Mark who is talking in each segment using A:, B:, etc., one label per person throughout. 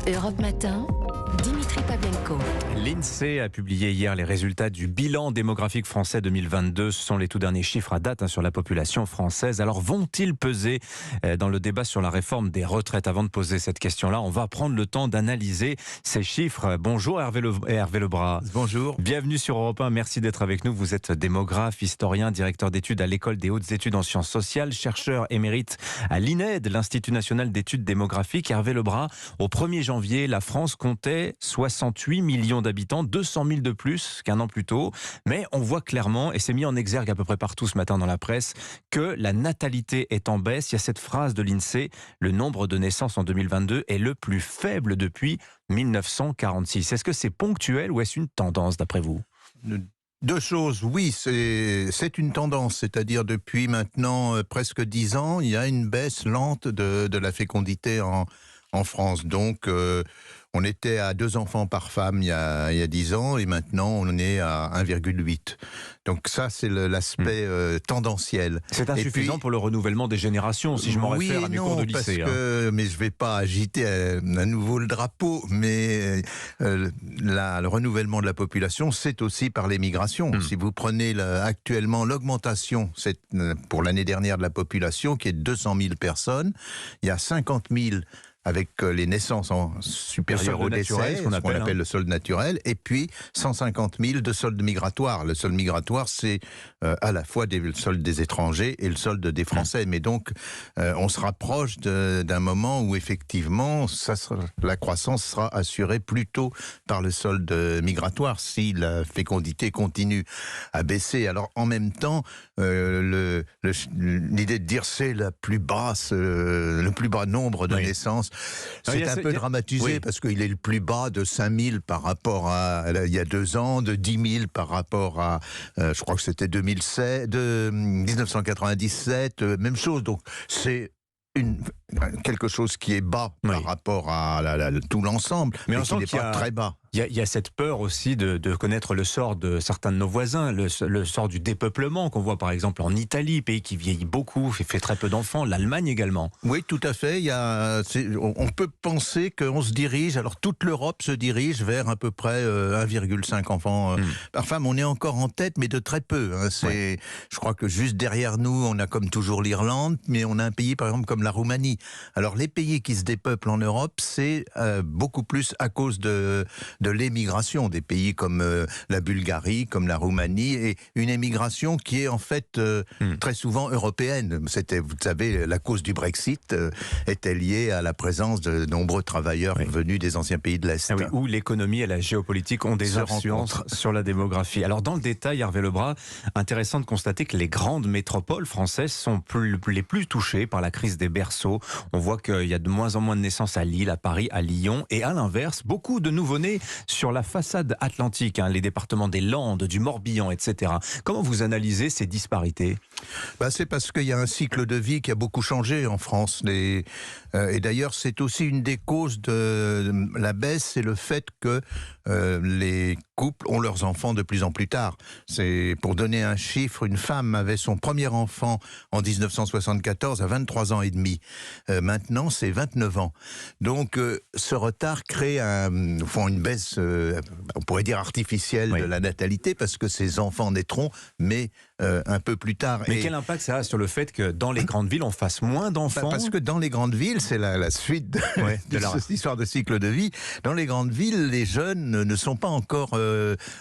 A: Europe Matin, Dimitri Pavlenko.
B: L'INSEE a publié hier les résultats du bilan démographique français 2022. Ce sont les tout derniers chiffres à date sur la population française. Alors vont-ils peser dans le débat sur la réforme des retraites? Avant de poser cette question-là, on va prendre le temps d'analyser ces chiffres. Bonjour Hervé Lebras.
C: Bonjour.
B: Bienvenue sur Europe 1. Merci d'être avec nous. Vous êtes démographe, historien, directeur d'études à l'École des hautes études en sciences sociales, chercheur émérite à l'INED, l'Institut national d'études démographiques. Hervé Lebras, au 1er janvier, la France comptait 68 millions d'habitants, 200 000 de plus qu'un an plus tôt. Mais on voit clairement, et c'est mis en exergue à peu près partout ce matin dans la presse, que la natalité est en baisse. Il y a cette phrase de l'INSEE, le nombre de naissances en 2022 est le plus faible depuis 1946. Est-ce que c'est ponctuel ou est-ce une tendance d'après vous ?
C: Deux choses, oui, c'est une tendance, c'est-à-dire depuis maintenant presque 10 ans, il y a une baisse lente de la fécondité en France. Donc, on était à 2 enfants par femme il y a 10 ans et maintenant on est à 1,8. Donc ça, c'est l'aspect tendanciel.
B: C'est insuffisant pour le renouvellement des générations, si je m'en réfère à mes cours de lycée.
C: Mais je ne vais pas agiter à nouveau le drapeau, mais le renouvellement de la population, c'est aussi par l'émigration. Si vous prenez actuellement l'augmentation pour l'année dernière de la population, qui est de 200 000 personnes, il y a 50 000 avec les naissances supérieures au décès, ce qu'on appelle le solde naturel, et puis 150 000 de solde migratoire. Le solde migratoire, c'est à la fois le solde des étrangers et le solde des Français. Mais donc, on se rapproche d'un moment où effectivement, la croissance sera assurée plutôt par le solde migratoire, si la fécondité continue à baisser. Alors, en même temps, l'idée de dire c'est le plus bas nombre de naissances, c'est un peu dramatisé parce qu'il est le plus bas de 5 000 par rapport à il y a 2 ans, de 10 000 par rapport à, je crois que c'était 1997, même chose. Donc c'est quelque chose qui est bas par rapport à tout l'ensemble, mais qui n'est pas très bas.
B: Il y a cette peur aussi de connaître le sort de certains de nos voisins, le sort du dépeuplement qu'on voit par exemple en Italie, pays qui vieillit beaucoup, fait très peu d'enfants, l'Allemagne également.
C: Oui, tout à fait. On peut penser qu'on se dirige, alors toute l'Europe se dirige vers à peu près 1,5 enfants par femme. On est encore en tête, mais de très peu. Je crois que juste derrière nous, on a comme toujours l'Irlande, mais on a un pays par exemple comme la Roumanie. Alors les pays qui se dépeuplent en Europe, c'est beaucoup plus à cause de l'émigration, des pays comme la Bulgarie, comme la Roumanie, et une émigration qui est en fait très souvent européenne. Vous savez, la cause du Brexit était liée à la présence de nombreux travailleurs venus des anciens pays de l'Est.
B: Où l'économie et la géopolitique ont des influences sur la démographie. Alors dans le détail, Hervé Lebras, intéressant de constater que les grandes métropoles françaises sont les plus touchées par la crise des berceaux. On voit qu'il y a de moins en moins de naissances à Lille, à Paris, à Lyon, et à l'inverse, beaucoup de nouveau-nés sur la façade atlantique, les départements des Landes, du Morbihan, etc. Comment vous analysez ces disparités ?
C: C'est parce qu'il y a un cycle de vie qui a beaucoup changé en France. Et d'ailleurs, c'est aussi une des causes de la baisse, c'est le fait que les couples ont leurs enfants de plus en plus tard. C'est pour donner un chiffre, une femme avait son premier enfant en 1974 à 23 ans et demi. Maintenant, c'est 29 ans. Donc, ce retard crée une baisse, on pourrait dire artificielle de la natalité, parce que ces enfants naîtront, mais un peu plus tard.
B: Mais quel impact ça a sur le fait que dans les grandes villes, on fasse moins d'enfants ?
C: Parce que dans les grandes villes, c'est la suite de cette histoire de cycle de vie. Dans les grandes villes, les jeunes ne sont pas encore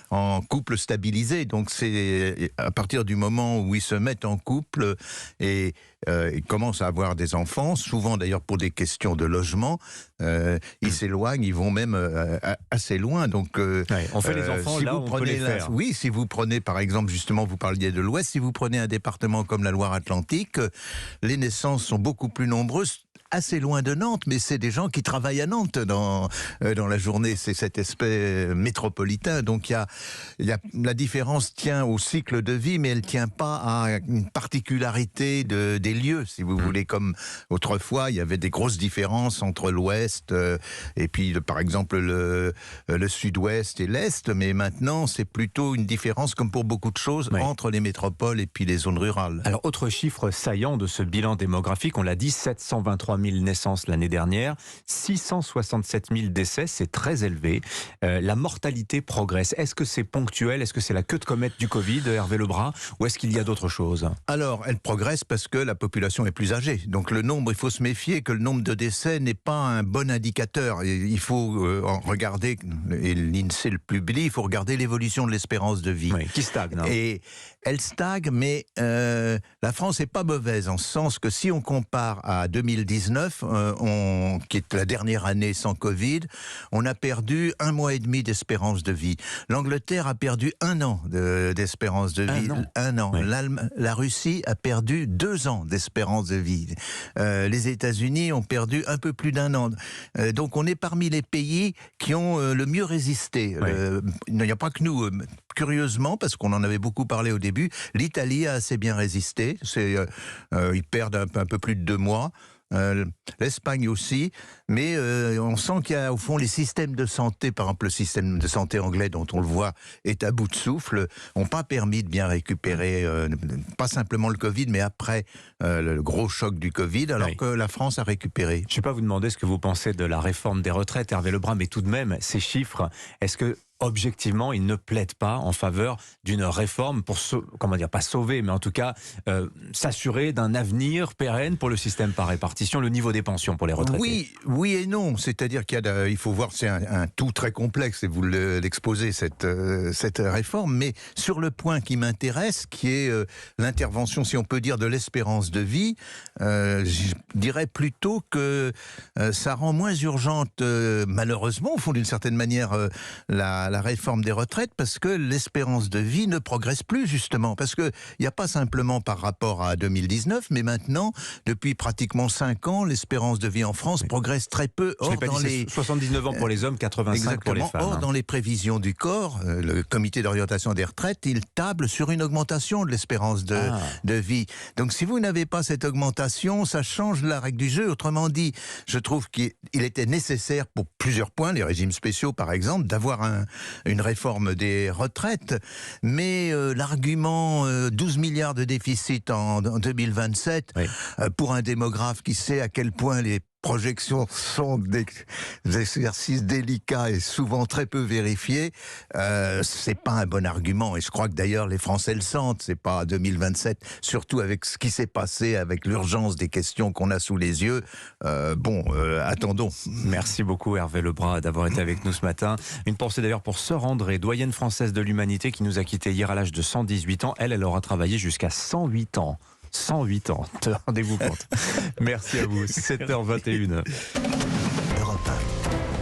C: en couple stabilisé. Donc c'est à partir du moment où ils se mettent en couple et ils commencent à avoir des enfants, souvent d'ailleurs pour des questions de logement, ils s'éloignent, ils vont même assez loin. Donc
B: on fait les enfants là où on peut les faire.
C: Oui, si vous prenez par exemple, justement, vous parliez de l'Ouest, si vous prenez un département comme la Loire-Atlantique, les naissances sont beaucoup plus nombreuses, assez loin de Nantes, mais c'est des gens qui travaillent à Nantes dans la journée. C'est cet aspect métropolitain. Donc la différence tient au cycle de vie, mais elle ne tient pas à une particularité des lieux, si vous voulez. Comme autrefois, il y avait des grosses différences entre l'Ouest et puis, par exemple, le Sud-Ouest et l'Est, mais maintenant, c'est plutôt une différence, comme pour beaucoup de choses, entre les métropoles et puis les zones rurales.
B: Alors, autre chiffre saillant de ce bilan démographique, on l'a dit, 723 123 000 naissances l'année dernière, 667 000 décès, c'est très élevé. La mortalité progresse. Est-ce que c'est ponctuel? Est-ce que c'est la queue de comète du Covid, Hervé Lebras, ou est-ce qu'il y a d'autres choses?
C: Alors, elle progresse parce que la population est plus âgée. Donc le nombre, il faut se méfier que le nombre de décès n'est pas un bon indicateur. Il faut regarder, et l'INSEE le publie, il faut regarder l'évolution de l'espérance de vie.
B: Oui, qui stagne.
C: Et elle stagne, mais la France n'est pas mauvaise, en ce sens que si on compare à 2019, qui est la dernière année sans Covid, on a perdu 1 mois et demi d'espérance de vie. L'Angleterre a perdu 1 an d'espérance de vie. Un an.
B: Oui.
C: La Russie a perdu 2 ans d'espérance de vie. Les États-Unis ont perdu un peu plus d'1 an. Donc on est parmi les pays qui ont le mieux résisté.
B: Oui.
C: Il n'y a pas que nous. Curieusement, parce qu'on en avait beaucoup parlé au début, l'Italie a assez bien résisté. Ils perdent un peu plus de 2 mois. L'Espagne aussi, mais on sent qu'il y a au fond les systèmes de santé, par exemple le système de santé anglais dont on le voit est à bout de souffle, n'ont pas permis de bien récupérer, pas simplement le Covid, mais après le gros choc du Covid, alors que la France a récupéré.
B: Je ne vais pas vous demander ce que vous pensez de la réforme des retraites, Hervé Lebras, mais tout de même, ces chiffres, est-ce que objectivement, ils ne plaident pas en faveur d'une réforme pour, comment dire, pas sauver, mais en tout cas s'assurer d'un avenir pérenne pour le système par répartition, le niveau des pensions pour les retraités?
C: Oui et non. C'est-à-dire il faut voir, c'est un tout très complexe, et vous l'exposez, cette réforme. Mais sur le point qui m'intéresse, qui est l'intervention, si on peut dire, de l'espérance de vie, je dirais plutôt que ça rend moins urgente, malheureusement, au fond, d'une certaine manière, la réforme des retraites, parce que l'espérance de vie ne progresse plus, justement, parce qu'il n'y a pas simplement par rapport à 2019, mais maintenant, depuis pratiquement 5 ans, l'espérance de vie en France progresse très peu.
B: Or, dans les 79 ans pour les hommes, 85 pour les femmes.
C: Or, dans les prévisions du corps, le comité d'orientation des retraites, il table sur une augmentation de l'espérance de vie. Donc, si vous n'avez pas cette augmentation, ça change la règle du jeu. Autrement dit, je trouve qu'il était nécessaire pour plusieurs points, les régimes spéciaux par exemple, d'avoir une réforme des retraites, mais l'argument 12 milliards de déficit en 2027, pour un démographe qui sait à quel point les projections sont des exercices délicats et souvent très peu vérifiés, c'est pas un bon argument. Et je crois que d'ailleurs les Français le sentent, c'est pas 2027, surtout avec ce qui s'est passé, avec l'urgence des questions qu'on a sous les yeux. Attendons.
B: Merci beaucoup Hervé Lebras d'avoir été avec nous ce matin. Une pensée d'ailleurs pour Sœur André, doyenne française de l'humanité, qui nous a quittés hier à l'âge de 118 ans. Elle aura travaillé jusqu'à 108 ans. 108 ans, rendez-vous compte. Merci à vous, 7h21.